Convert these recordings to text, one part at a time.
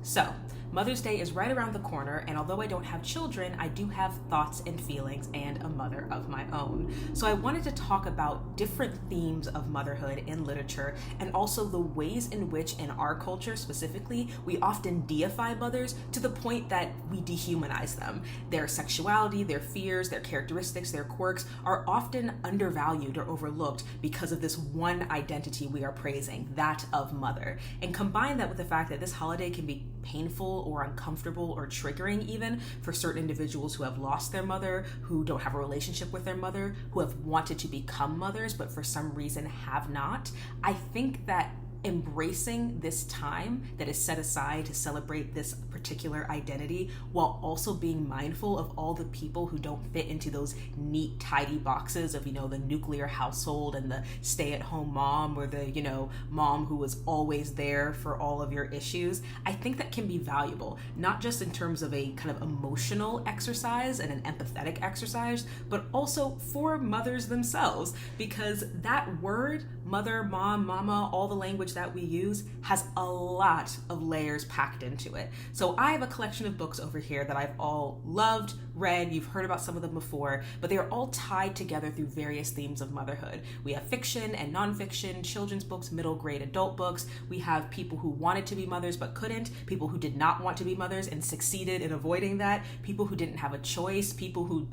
So, Mother's Day is right around the corner, and although I don't have children, I do have thoughts and feelings and a mother of my own. So I wanted to talk about different themes of motherhood in literature, and also the ways in which in our culture specifically, we often deify mothers to the point that we dehumanize them. Their sexuality, their fears, their characteristics, their quirks are often undervalued or overlooked because of this one identity we are praising, that of mother. And combine that with the fact that this holiday can be painful or uncomfortable or triggering even for certain individuals who have lost their mother, who don't have a relationship with their mother, who have wanted to become mothers but for some reason have not. I think that embracing this time that is set aside to celebrate this particular identity while also being mindful of all the people who don't fit into those neat, tidy boxes of, the nuclear household and the stay-at-home mom or the, mom who was always there for all of your issues. I think that can be valuable, not just in terms of a kind of emotional exercise and an empathetic exercise, but also for mothers themselves, because that word, mother, mom, mama, all the language that we use has a lot of layers packed into it. So I have a collection of books over here that I've all loved, read, you've heard about some of them before, but they are all tied together through various themes of motherhood. We have fiction and nonfiction, children's books, middle grade adult books. We have people who wanted to be mothers but couldn't, people who did not want to be mothers and succeeded in avoiding that, people who didn't have a choice, people who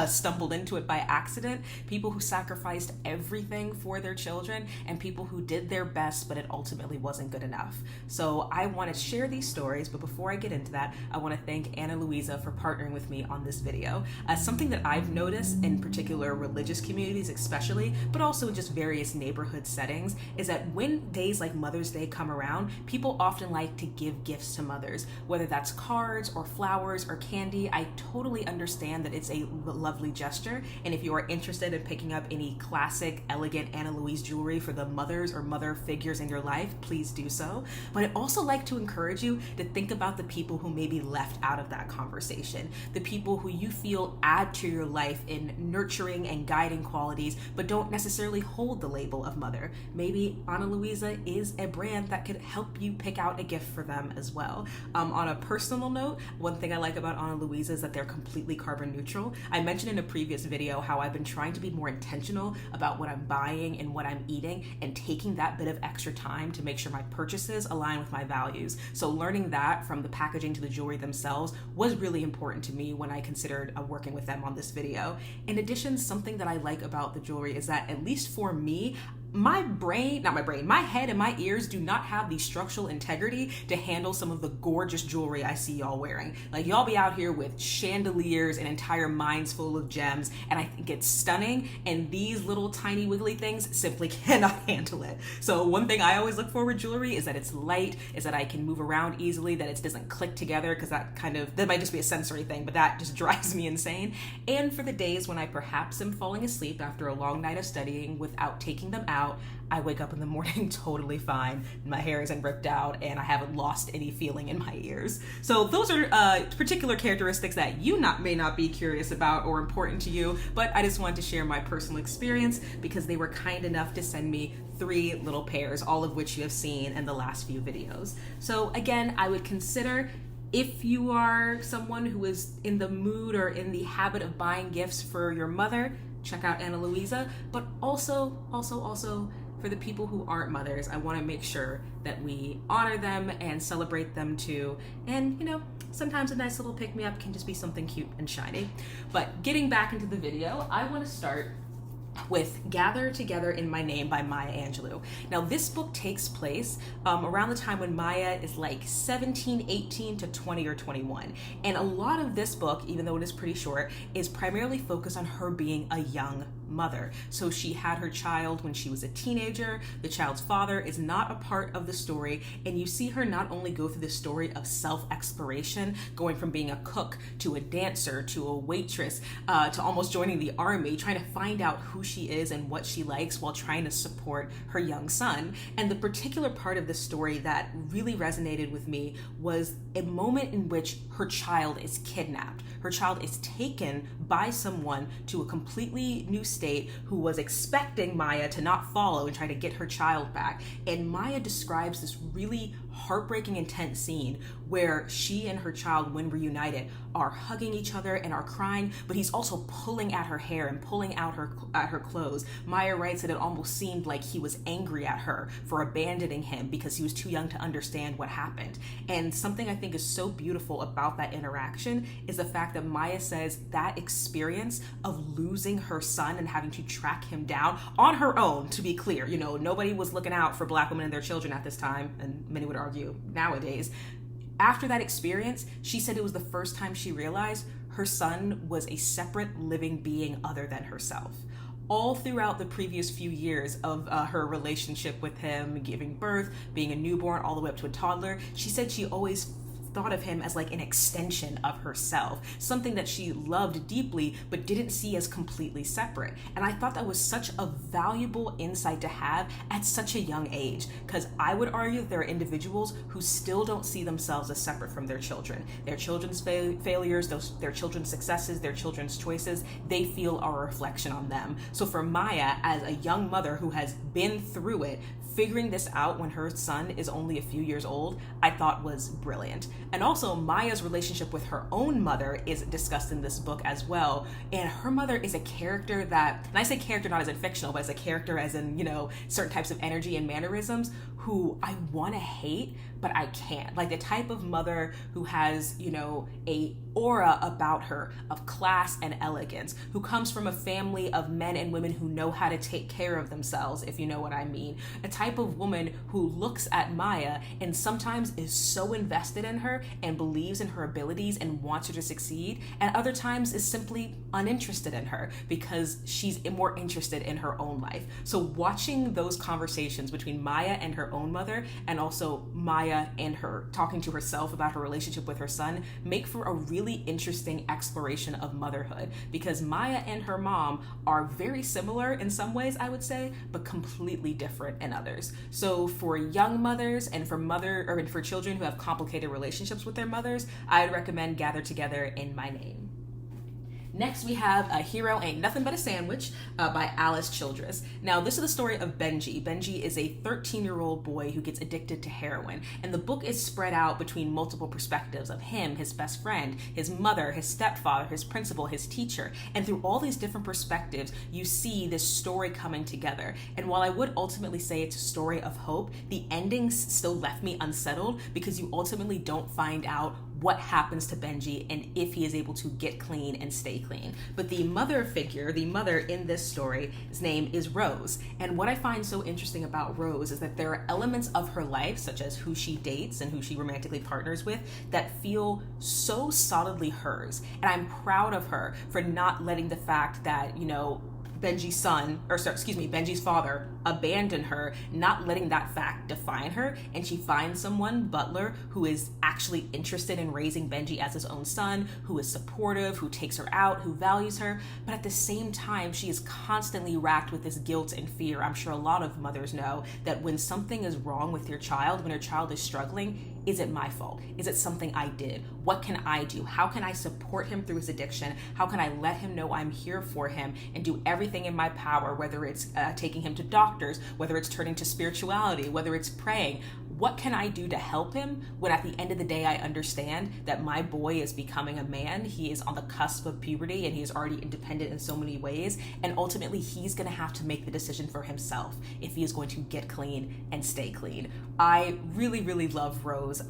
stumbled into it by accident, people who sacrificed everything for their children, and people who did their best but it ultimately wasn't good enough. So I want to share these stories, but before I get into that, I want to thank Anna Louisa for partnering with me on this video. Something that I've noticed in particular religious communities especially, but also in just various neighborhood settings, is that when days like Mother's Day come around, people often like to give gifts to mothers, whether that's cards or flowers or candy. I totally understand that it's a lovely gesture, and if you are interested in picking up any classic, elegant Anna Louise jewelry for the mothers or mother figures in your life, please do so. But I'd also like to encourage you to think about the people who may be left out of that conversation, the people who you feel add to your life in nurturing and guiding qualities, but don't necessarily hold the label of mother. Maybe Ana Luisa is a brand that could help you pick out a gift for them as well. On a personal note, one thing I like about Ana Luisa is that they're completely carbon neutral. I mentioned in a previous video how I've been trying to be more intentional about what I'm buying and what I'm eating, and taking that bit of extra time to make sure my purchases align with my values. So learning that from the packaging to the jewelry themselves was really important to me when I considered working with them on this video. In addition, something that I like about the jewelry is that, at least for me, my head and my ears do not have the structural integrity to handle some of the gorgeous jewelry I see y'all wearing. Like, y'all be out here with chandeliers and entire mines full of gems, and I think it's stunning, and these little tiny wiggly things simply cannot handle it. So one thing I always look for with jewelry is that it's light, is that I can move around easily, that it doesn't click together, because that might just be a sensory thing, but that just drives me insane. And for the days when I perhaps am falling asleep after a long night of studying without taking them out, I wake up in the morning totally fine. My hair isn't ripped out and I haven't lost any feeling in my ears. So those are particular characteristics that you may not be curious about or important to you, but I just wanted to share my personal experience because they were kind enough to send me 3 little pairs, all of which you have seen in the last few videos. So again, I would consider, if you are someone who is in the mood or in the habit of buying gifts for your mother, check out Ana Luisa, but also for the people who aren't mothers, I want to make sure that we honor them and celebrate them too. And sometimes a nice little pick-me-up can just be something cute and shiny. But getting back into the video, I want to start with Gather Together in My Name by Maya Angelou. Now, this book takes place around the time when Maya is like 17, 18 to 20 or 21. And a lot of this book, even though it is pretty short, is primarily focused on her being a young mother. So she had her child when she was a teenager. The child's father is not a part of the story, and you see her not only go through the story of self-exploration, going from being a cook to a dancer to a waitress to almost joining the army, trying to find out who she is and what she likes while trying to support her young son. And the particular part of the story that really resonated with me was a moment in which her child is kidnapped. Her child is taken by someone to a completely new state who was expecting Maya to not follow and try to get her child back. And Maya describes this really heartbreaking, intense scene where she and her child, when reunited, are hugging each other and are crying, but he's also pulling at her hair and pulling out her clothes. Maya writes that it almost seemed like he was angry at her for abandoning him because he was too young to understand what happened. And something I think is so beautiful about that interaction is the fact that Maya says that experience of losing her son and having to track him down on her own, to be clear, you know, nobody was looking out for Black women and their children at this time, and many would argue nowadays. After that experience, she said it was the first time she realized her son was a separate living being other than herself. All throughout the previous few years of her relationship with him, giving birth, being a newborn, all the way up to a toddler, she said she always thought of him as like an extension of herself, something that she loved deeply but didn't see as completely separate. And I thought that was such a valuable insight to have at such a young age, because I would argue that there are individuals who still don't see themselves as separate from their children. Their children's failures, their children's successes, their children's choices, they feel are a reflection on them. So for Maya, as a young mother who has been through it, figuring this out when her son is only a few years old, I thought was brilliant. And also Maya's relationship with her own mother is discussed in this book as well. And her mother is a character that, and I say character not as in fictional, but as a character as in, you know, certain types of energy and mannerisms, who I want to hate, but I can't. Like the type of mother who has, you know, a aura about her of class and elegance, who comes from a family of men and women who know how to take care of themselves, if you know what I mean. A type of woman who looks at Maya and sometimes is so invested in her and believes in her abilities and wants her to succeed, and other times is simply uninterested in her because she's more interested in her own life. So watching those conversations between Maya and her own mother, and also Maya and her talking to herself about her relationship with her son, make for a really interesting exploration of motherhood, because Maya and her mom are very similar in some ways, I would say, but completely different in others. So for young mothers and for children who have complicated relationships with their mothers, I'd recommend Gather Together in My Name. Next, we have A Hero Ain't Nothing But a Sandwich by Alice Childress. Now, this is the story of Benji. Benji is a 13-year-old boy who gets addicted to heroin, and the book is spread out between multiple perspectives of him, his best friend, his mother, his stepfather, his principal, his teacher, and through all these different perspectives, you see this story coming together. And while I would ultimately say it's a story of hope, the endings still left me unsettled because you ultimately don't find out what happens to Benji and if he is able to get clean and stay clean. But the mother in this story, his name is Rose. And what I find so interesting about Rose is that there are elements of her life, such as who she dates and who she romantically partners with, that feel so solidly hers. And I'm proud of her for not letting the fact that, you know, Benji's father abandoned her, not letting that fact define her, and she finds someone, Butler, who is actually interested in raising Benji as his own son, who is supportive, who takes her out, who values her, but at the same time, she is constantly racked with this guilt and fear. I'm sure a lot of mothers know that when something is wrong with your child, when your child is struggling, is it my fault? Is it something I did? What can I do? How can I support him through his addiction? How can I let him know I'm here for him and do everything in my power, whether it's taking him to doctors, whether it's turning to spirituality, whether it's praying? What can I do to help him when at the end of the day I understand that my boy is becoming a man, he is on the cusp of puberty, and he is already independent in so many ways, and ultimately he's going to have to make the decision for himself if he is going to get clean and stay clean. I really, really love Rose,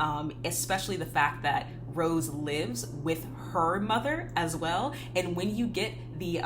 especially the fact that Rose lives with her mother as well, and when you get the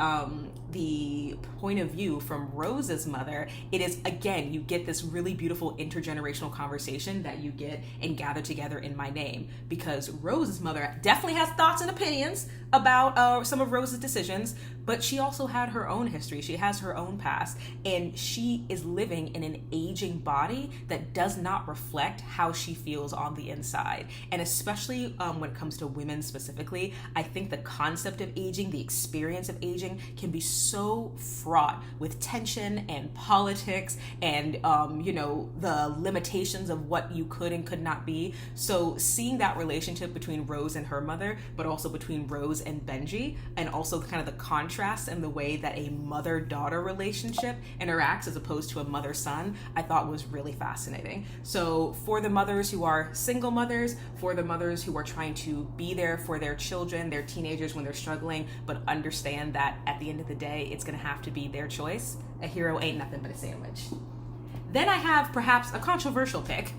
point of view from Rose's mother, it is, again, you get this really beautiful intergenerational conversation that you get in Gather Together in My Name, because Rose's mother definitely has thoughts and opinions about some of Rose's decisions, but she also had her own history. She has her own past, and she is living in an aging body that does not reflect how she feels on the inside. And especially when it comes to women specifically, I think the concept of aging, the experience of aging, can be so fraught with tension and politics and the limitations of what you could and could not be. So seeing that relationship between Rose and her mother, but also between Rose and Benji, and also kind of the contrast contrast in the way that a mother-daughter relationship interacts as opposed to a mother-son, I thought was really fascinating. So for the mothers who are single mothers, for the mothers who are trying to be there for their children, their teenagers when they're struggling, but understand that at the end of the day, it's gonna have to be their choice. A hero ain't nothing but a sandwich. Then I have perhaps a controversial pick,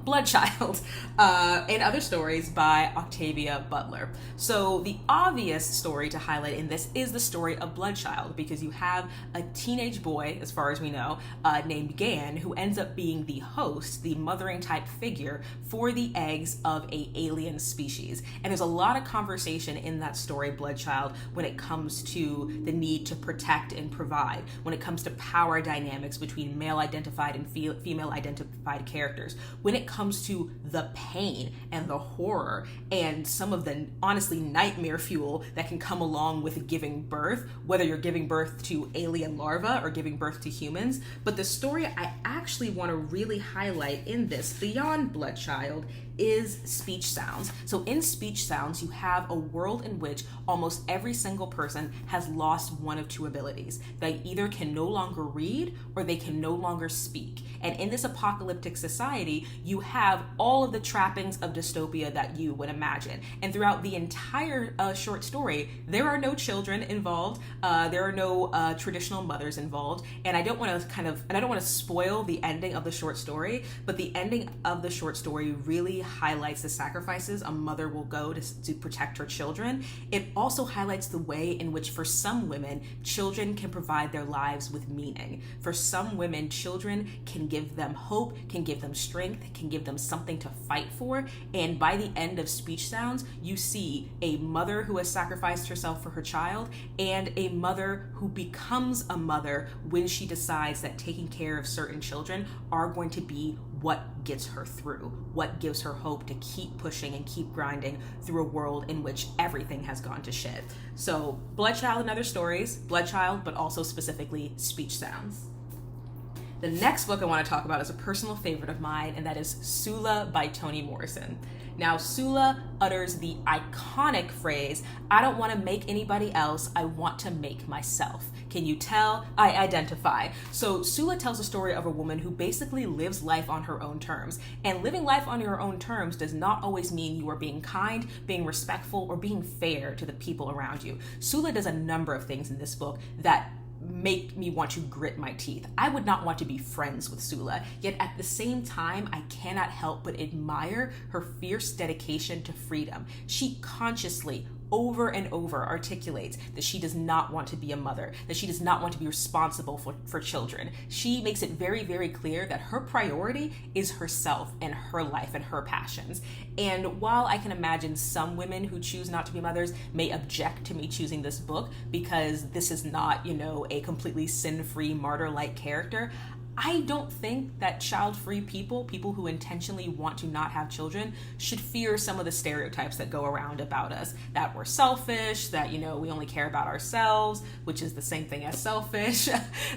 Bloodchild, and other stories by Octavia Butler. So the obvious story to highlight in this is the story of Bloodchild, because you have a teenage boy, as far as we know, named Gan, who ends up being the host, the mothering type figure for the eggs of a alien species. And there's a lot of conversation in that story, Bloodchild, when it comes to the need to protect and provide, when it comes to power dynamics between male identified and female identified characters, when it comes to the pain and the horror and some of the honestly nightmare fuel that can come along with giving birth, whether you're giving birth to alien larvae or giving birth to humans. But the story I actually want to really highlight in this, beyond Bloodchild, is speech sounds. So in speech sounds, you have a world in which almost every single person has lost one of two abilities. They either can no longer read or they can no longer speak. And in this apocalyptic society, you have all of the trappings of dystopia that you would imagine. And throughout the entire short story, there are no children involved. There are no traditional mothers involved. And I don't want to spoil the ending of the short story, but the ending of the short story really highlights the sacrifices a mother will go to protect her children. It also highlights the way in which, for some women, children can provide their lives with meaning. For some women, children can give them hope, can give them strength, can give them something to fight for. And by the end of Speech Sounds, you see a mother who has sacrificed herself for her child and a mother who becomes a mother when she decides that taking care of certain children are going to be what gets her through, what gives her hope to keep pushing and keep grinding through a world in which everything has gone to shit. So Bloodchild and other stories, Bloodchild, but also specifically Speech Sounds. The next book I want to talk about is a personal favorite of mine, and that is Sula by Toni Morrison. Now, Sula utters the iconic phrase, "I don't want to make anybody else, I want to make myself. Can you tell? I identify." So Sula tells a story of a woman who basically lives life on her own terms. And living life on your own terms does not always mean you are being kind, being respectful, or being fair to the people around you. Sula does a number of things in this book that make me want to grit my teeth. I would not want to be friends with Sula, yet at the same time, I cannot help but admire her fierce dedication to freedom. She consciously, over and over, articulates that she does not want to be a mother, that she does not want to be responsible for children. She makes it very, very clear that her priority is herself and her life and her passions. And while I can imagine some women who choose not to be mothers may object to me choosing this book because this is not, a completely sin-free martyr-like character, I don't think that child-free people who intentionally want to not have children, should fear some of the stereotypes that go around about us, that we're selfish, that, we only care about ourselves, which is the same thing as selfish,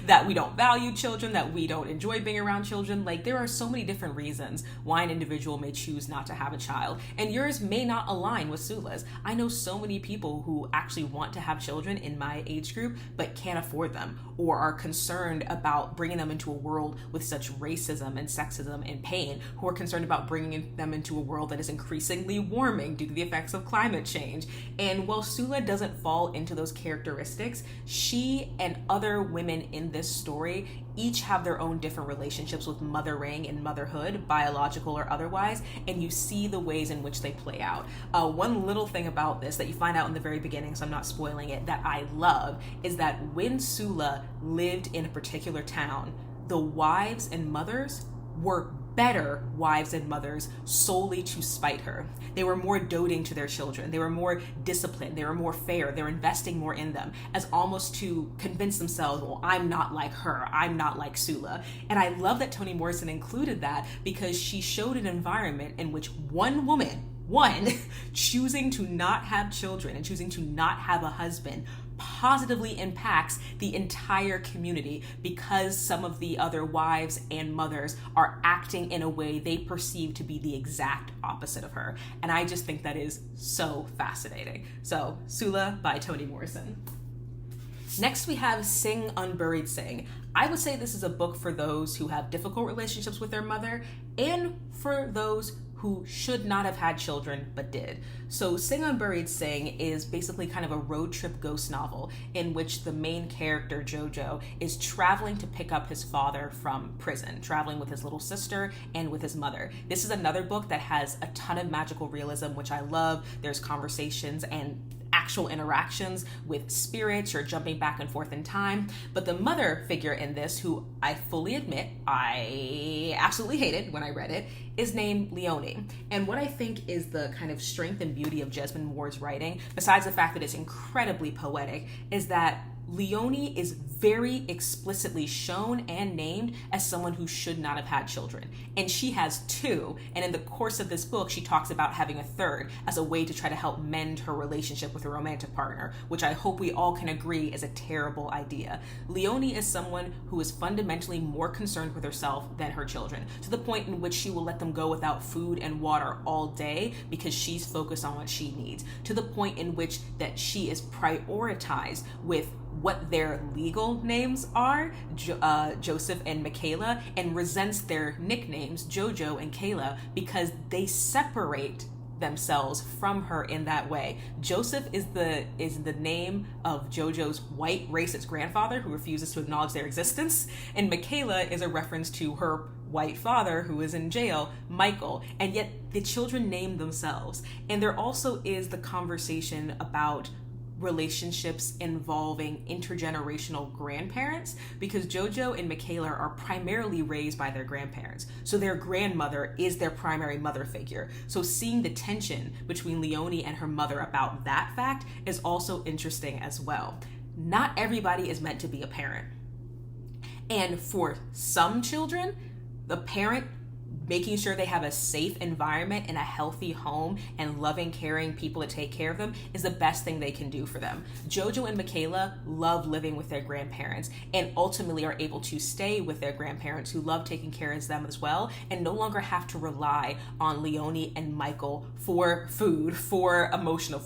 that we don't value children, that we don't enjoy being around children. Like, there are so many different reasons why an individual may choose not to have a child, and yours may not align with Sula's. I know so many people who actually want to have children in my age group, but can't afford them, or are concerned about bringing them into a world with such racism and sexism and pain, who are concerned about bringing them into a world that is increasingly warming due to the effects of climate change. And while Sula doesn't fall into those characteristics, she and other women in this story each have their own different relationships with mothering and motherhood, biological or otherwise, and you see the ways in which they play out. One little thing about this that you find out in the very beginning, so I'm not spoiling it, that I love, is that when Sula lived in a particular town, the wives and mothers were better wives and mothers solely to spite her. They were more doting to their children. They were more disciplined. They were more fair. They were investing more in them, as almost to convince themselves, well, I'm not like her. I'm not like Sula. And I love that Toni Morrison included that, because she showed an environment in which one woman, choosing to not have children and choosing to not have a husband positively impacts the entire community, because some of the other wives and mothers are acting in a way they perceive to be the exact opposite of her. And I just think that is so fascinating. So, Sula by Toni Morrison. Next, we have Sing, Unburied Sing. I would say this is a book for those who have difficult relationships with their mother and for those who should not have had children but did. So Sing, Unburied Sing is basically kind of a road trip ghost novel in which the main character, Jojo, is traveling to pick up his father from prison, traveling with his little sister and with his mother. This is another book that has a ton of magical realism, which I love. There's conversations and actual interactions with spirits or jumping back and forth in time. But the mother figure in this, who I fully admit I absolutely hated when I read it, is named Leonie. And what I think is the kind of strength and beauty of Jesmyn Ward's writing, besides the fact that it's incredibly poetic, is that Leonie is very explicitly shown and named as someone who should not have had children. And she has two. And in the course of this book, she talks about having a third as a way to try to help mend her relationship with her romantic partner, which I hope we all can agree is a terrible idea. Leonie is someone who is fundamentally more concerned with herself than her children, to the point in which she will let them go without food and water all day because she's focused on what she needs, to the point in which that she is prioritized with what their legal names are, Joseph and Michaela, and resents their nicknames, Jojo and Kayla, because they separate themselves from her in that way. Joseph is the name of Jojo's white racist grandfather who refuses to acknowledge their existence, and Michaela is a reference to her white father who is in jail, Michael, and yet the children name themselves. And there also is the conversation about relationships involving intergenerational grandparents, because Jojo and Michaela are primarily raised by their grandparents. So their grandmother is their primary mother figure. So seeing the tension between Leonie and her mother about that fact is also interesting as well. Not everybody is meant to be a parent. And for some children, the parent making sure they have a safe environment and a healthy home and loving, caring people to take care of them is the best thing they can do for them. Jojo and Michaela love living with their grandparents and ultimately are able to stay with their grandparents who love taking care of them as well, and no longer have to rely on Leonie and Michael for food, for emotional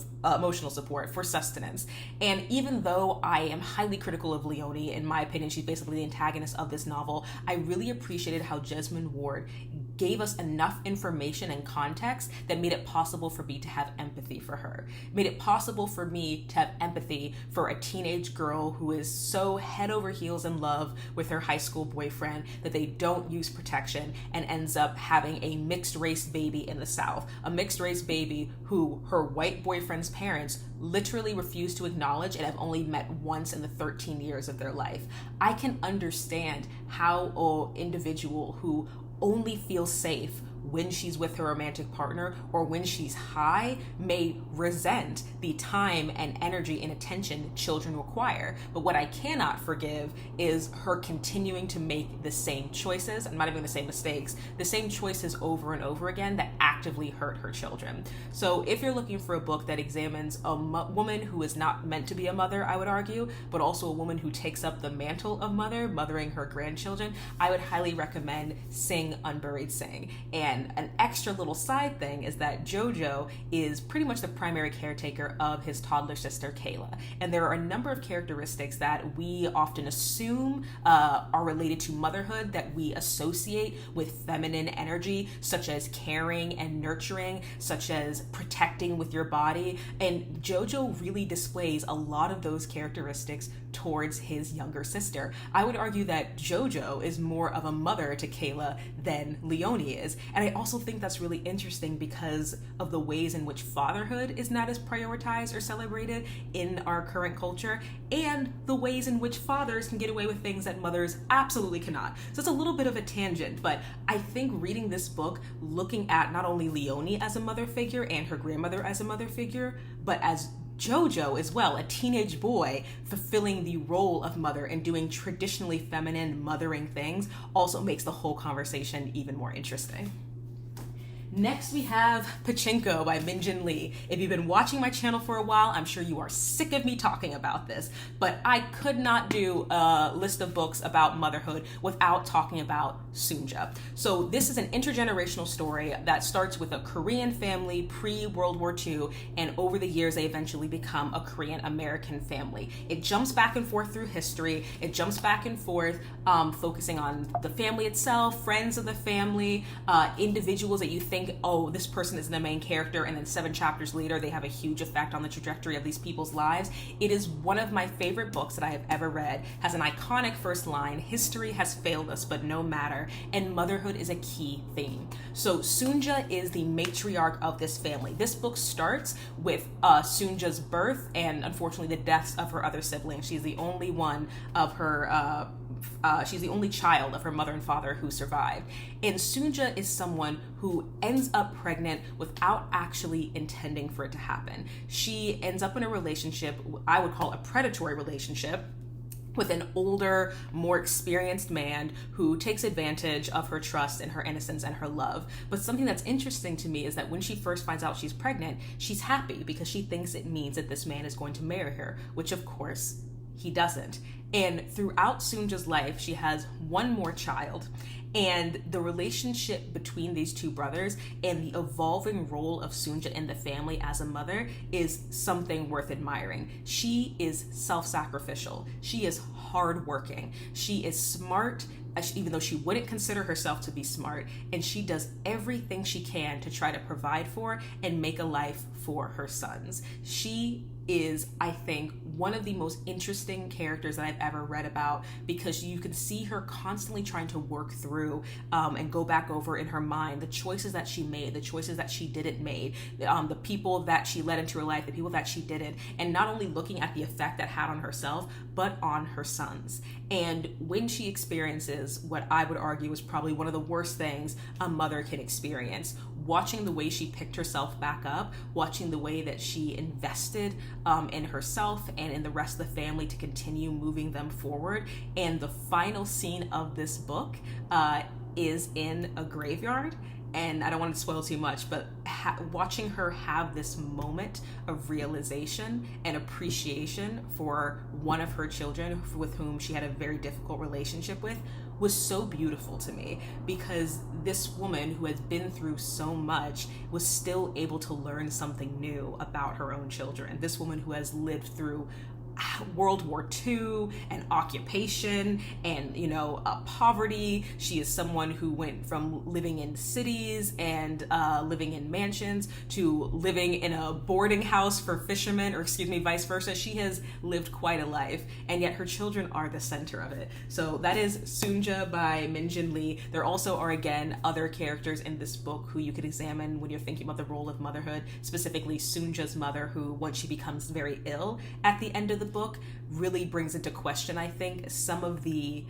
support, for sustenance. And even though I am highly critical of Leonie, in my opinion, she's basically the antagonist of this novel, I really appreciated how Jesmyn Ward gave us enough information and context that made it possible for me to have empathy for her. Made it possible for me to have empathy for a teenage girl who is so head over heels in love with her high school boyfriend that they don't use protection and ends up having a mixed race baby in the South. A mixed race baby who her white boyfriend's parents literally refuse to acknowledge and have only met once in the 13 years of their life. I can understand how an individual who only feels safe when she's with her romantic partner or when she's high may resent the time and energy and attention children require. But what I cannot forgive is her continuing to make the same choices, and not even the same mistakes, the same choices over and over again that actively hurt her children. So if you're looking for a book that examines a woman who is not meant to be a mother, I would argue, but also a woman who takes up the mantle of mothering her grandchildren, I would highly recommend Sing, Unburied Sing. And an extra little side thing is that Jojo is pretty much the primary caretaker of his toddler sister, Kayla. And there are a number of characteristics that we often assume are related to motherhood that we associate with feminine energy, such as caring and nurturing, such as protecting with your body. And Jojo really displays a lot of those characteristics towards his younger sister. I would argue that Jojo is more of a mother to Kayla than Leonie is. And I also think that's really interesting because of the ways in which fatherhood is not as prioritized or celebrated in our current culture, and the ways in which fathers can get away with things that mothers absolutely cannot. So it's a little bit of a tangent, but I think reading this book, looking at not only Leonie as a mother figure and her grandmother as a mother figure, but as Jojo as well, a teenage boy fulfilling the role of mother and doing traditionally feminine mothering things, also makes the whole conversation even more interesting. Next, we have Pachinko by Min Jin Lee. If you've been watching my channel for a while, I'm sure you are sick of me talking about this, but I could not do a list of books about motherhood without talking about Sunja. So this is an intergenerational story that starts with a Korean family pre-World War II, and over the years, they eventually become a Korean American family. It jumps back and forth through history. It jumps back and forth, focusing on the family itself, friends of the family, individuals that you think, oh, this person is the main character, and then 7 chapters later they have a huge effect on the trajectory of these people's lives. It is one of my favorite books that I have ever read. Has an iconic first line, history has failed us but no matter, and motherhood is a key theme. So Sunja is the matriarch of this family. This book starts with Sunja's birth and unfortunately the deaths of her other siblings. She's the only one of her she's the only child of her mother and father who survived. And Sunja is someone who ends up pregnant without actually intending for it to happen. She ends up in a relationship, I would call a predatory relationship, with an older, more experienced man who takes advantage of her trust and her innocence and her love. But something that's interesting to me is that when she first finds out she's pregnant, she's happy because she thinks it means that this man is going to marry her, which of course he doesn't. And throughout Sunja's life, she has one more child. And the relationship between these two brothers and the evolving role of Sunja in the family as a mother is something worth admiring. She is self-sacrificial. She is hardworking. She is smart, even though she wouldn't consider herself to be smart. And she does everything she can to try to provide for and make a life for her sons. She is, I think, one of the most interesting characters that I've ever read about, because you can see her constantly trying to work through and go back over in her mind the choices that she made, the choices that she didn't make, the people that she let into her life, the people that she didn't, and not only looking at the effect that had on herself, but on her sons. And when she experiences what I would argue is probably one of the worst things a mother can experience, watching the way she picked herself back up, watching the way that she invested in herself and in the rest of the family to continue moving them forward. And the final scene of this book is in a graveyard. And I don't want to spoil too much, but watching her have this moment of realization and appreciation for one of her children with whom she had a very difficult relationship with was so beautiful to me, because this woman who has been through so much was still able to learn something new about her own children. This woman who has lived through World War II and occupation and, poverty. She is someone who went from living in cities and living in mansions to living in a boarding house for fishermen, or vice versa. She has lived quite a life, and yet her children are the center of it. So that is Sunja by Min Jin Lee. There also are, again, other characters in this book who you could examine when you're thinking about the role of motherhood, specifically Sunja's mother, who, once she becomes very ill at the end of the book, really brings into question, I think, some of the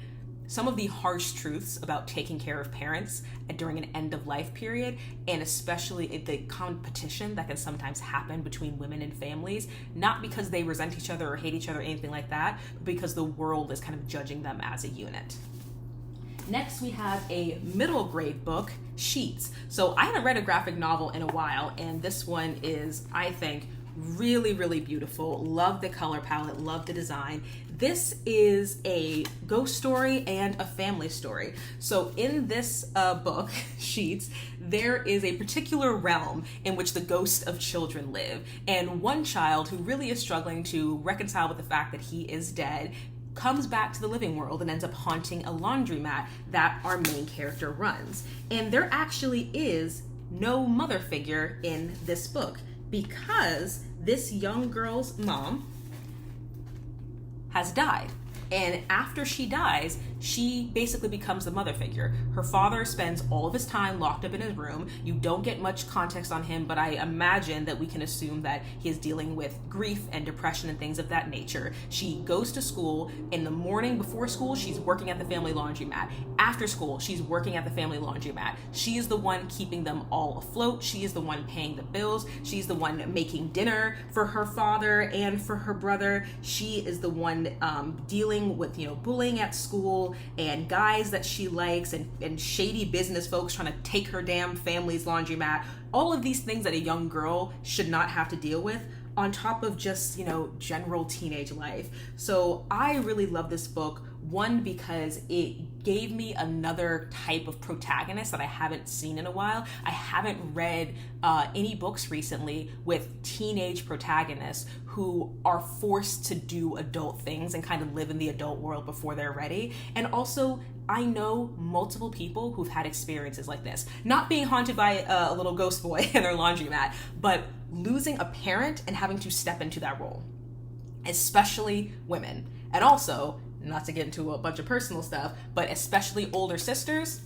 harsh truths about taking care of parents during an end of life period, and especially the competition that can sometimes happen between women and families, not because they resent each other or hate each other or anything like that, but because the world is kind of judging them as a unit. Next, we have a middle grade book, Sheets. So I haven't read a graphic novel in a while, and this one is, I think, really, really beautiful. Love the color palette, love the design. This is a ghost story and a family story. So in this book, Sheets, there is a particular realm in which the ghosts of children live. And one child who really is struggling to reconcile with the fact that he is dead comes back to the living world and ends up haunting a laundromat that our main character runs. And there actually is no mother figure in this book, because this young girl's mom has died. And after she dies, she basically becomes the mother figure. Her father spends all of his time locked up in his room. You don't get much context on him, but I imagine that we can assume that he is dealing with grief and depression and things of that nature. She goes to school. In the morning before school, she's working at the family laundromat. After school, she's working at the family laundromat. She is the one keeping them all afloat. She is the one paying the bills. She's the one making dinner for her father and for her brother. She is the one dealing with, bullying at school girl and guys that she likes and shady business folks trying to take her damn family's laundromat. All of these things that a young girl should not have to deal with, on top of just, general teenage life. So I really love this book. One, because it gave me another type of protagonist that I haven't seen in a while. I haven't read any books recently with teenage protagonists who are forced to do adult things and kind of live in the adult world before they're ready. And also, I know multiple people who've had experiences like this. Not being haunted by a little ghost boy in their laundromat, but losing a parent and having to step into that role, especially women. And also, not to get into a bunch of personal stuff, but especially older sisters.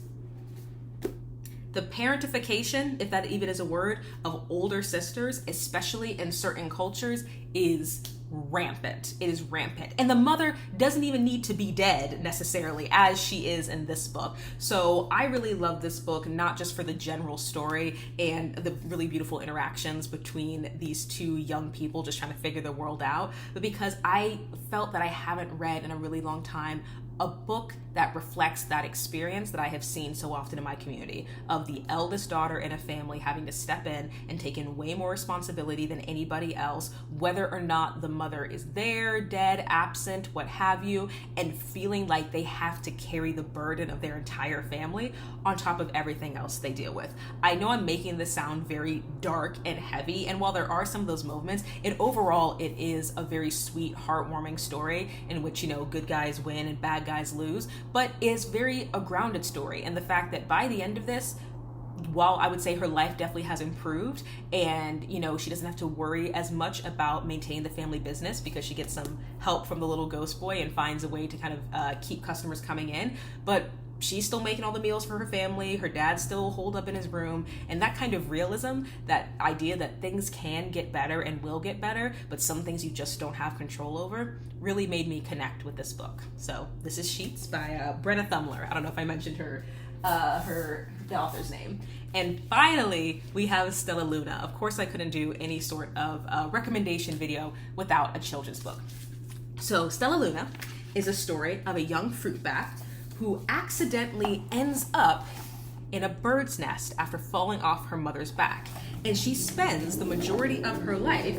The parentification, if that even is a word, of older sisters, especially in certain cultures, is rampant. It is rampant. And the mother doesn't even need to be dead necessarily, as she is in this book. So I really love this book, not just for the general story and the really beautiful interactions between these two young people just trying to figure the world out, but because I felt that I haven't read in a really long time a book that reflects that experience that I have seen so often in my community, of the eldest daughter in a family having to step in and take in way more responsibility than anybody else, whether or not the mother is there, dead, absent, what have you, and feeling like they have to carry the burden of their entire family on top of everything else they deal with. I know I'm making this sound very dark and heavy, and while there are some of those moments, overall it is a very sweet, heartwarming story in which, good guys win and bad guys lose, but is very a grounded story. And the fact that by the end of this, while I would say her life definitely has improved and, she doesn't have to worry as much about maintaining the family business because she gets some help from the little ghost boy and finds a way to kind of keep customers coming in, but she's still making all the meals for her family, her dad's still holed up in his room, and that kind of realism, that idea that things can get better and will get better, but some things you just don't have control over, really made me connect with this book. So this is Sheets by Brenna Thummler. I don't know if I mentioned the author's name. And finally, we have Stellaluna. Of course, I couldn't do any sort of recommendation video without a children's book. So Stellaluna is a story of a young fruit bat who accidentally ends up in a bird's nest after falling off her mother's back. And she spends the majority of her life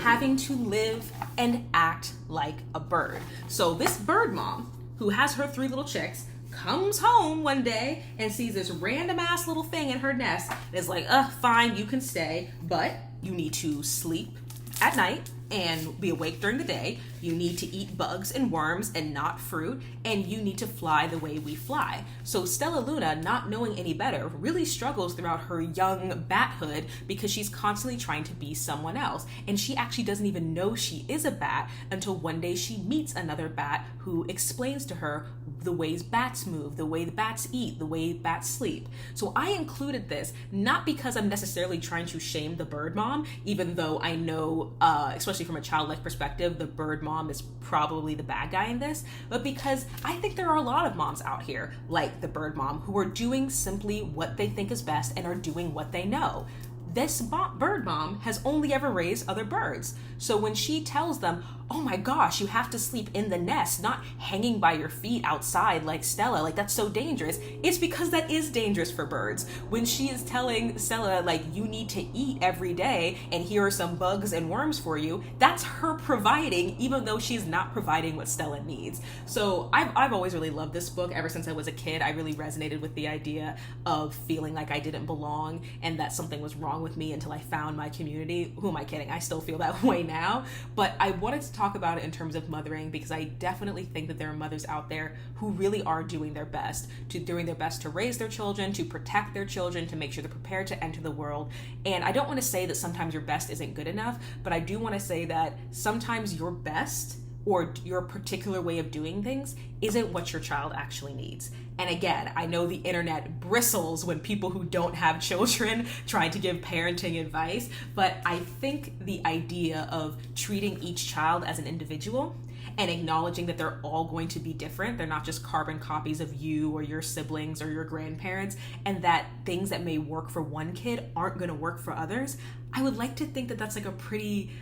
having to live and act like a bird. So this bird mom, who has her 3 little chicks, comes home one day and sees this random ass little thing in her nest and is like, fine, you can stay, but you need to sleep at night and be awake during the day. You need to eat bugs and worms and not fruit, and you need to fly the way we fly. So Stellaluna, not knowing any better, really struggles throughout her young bathood because she's constantly trying to be someone else. And she actually doesn't even know she is a bat until one day she meets another bat who explains to her the ways bats move, the way the bats eat, the way bats sleep. So I included this not because I'm necessarily trying to shame the bird mom, even though I know, especially from a childlike perspective, the bird mom is probably the bad guy in this, but because I think there are a lot of moms out here, like the bird mom, who are doing simply what they think is best and are doing what they know. This bird mom has only ever raised other birds. So when she tells them, oh my gosh, you have to sleep in the nest, not hanging by your feet outside like Stella, like that's so dangerous, it's because that is dangerous for birds. When she is telling Stella, like, you need to eat every day and here are some bugs and worms for you, that's her providing, even though she's not providing what Stella needs. So I've always really loved this book. Ever since I was a kid, I really resonated with the idea of feeling like I didn't belong and that something was wrong with me until I found my community. Who am I kidding? I still feel that way now, but I wanted to talk about it in terms of mothering because I definitely think that there are mothers out there who really are doing their best to raise their children, to protect their children, to make sure they're prepared to enter the world. And I don't want to say that sometimes your best isn't good enough, but I do want to say that sometimes your best or your particular way of doing things isn't what your child actually needs. And again, I know the internet bristles when people who don't have children try to give parenting advice, but I think the idea of treating each child as an individual and acknowledging that they're all going to be different, they're not just carbon copies of you or your siblings or your grandparents, and that things that may work for one kid aren't going to work for others, I would like to think that that's like a pretty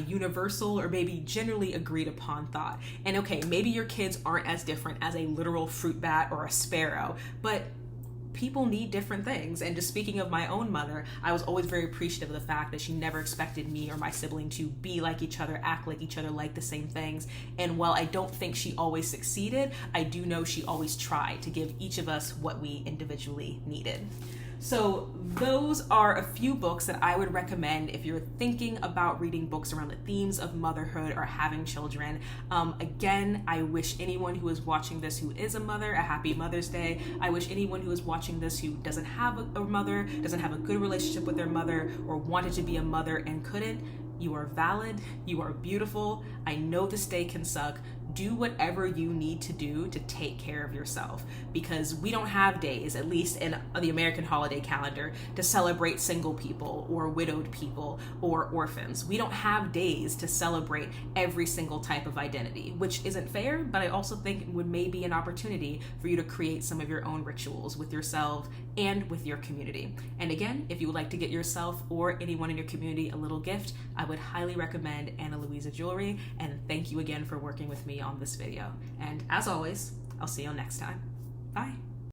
universal or maybe generally agreed upon thought. And okay, maybe your kids aren't as different as a literal fruit bat or a sparrow, but people need different things. And just speaking of my own mother, I was always very appreciative of the fact that she never expected me or my sibling to be like each other, act like each other, like the same things. And while I don't think she always succeeded, I do know she always tried to give each of us what we individually needed. So those are a few books that I would recommend if you're thinking about reading books around the themes of motherhood or having children. Again, I wish anyone who is watching this who is a mother a happy Mother's Day. I wish anyone who is watching this who doesn't have a mother, doesn't have a good relationship with their mother, or wanted to be a mother and couldn't, you are valid, you are beautiful. I know this day can suck. Do whatever you need to do to take care of yourself, because we don't have days, at least in the American holiday calendar, to celebrate single people or widowed people or orphans. We don't have days to celebrate every single type of identity, which isn't fair, but I also think would maybe an opportunity for you to create some of your own rituals with yourself and with your community. And again, if you would like to get yourself or anyone in your community a little gift, I would highly recommend Ana Luisa Jewelry, and thank you again for working with me on this video. And as always, I'll see you next time. Bye.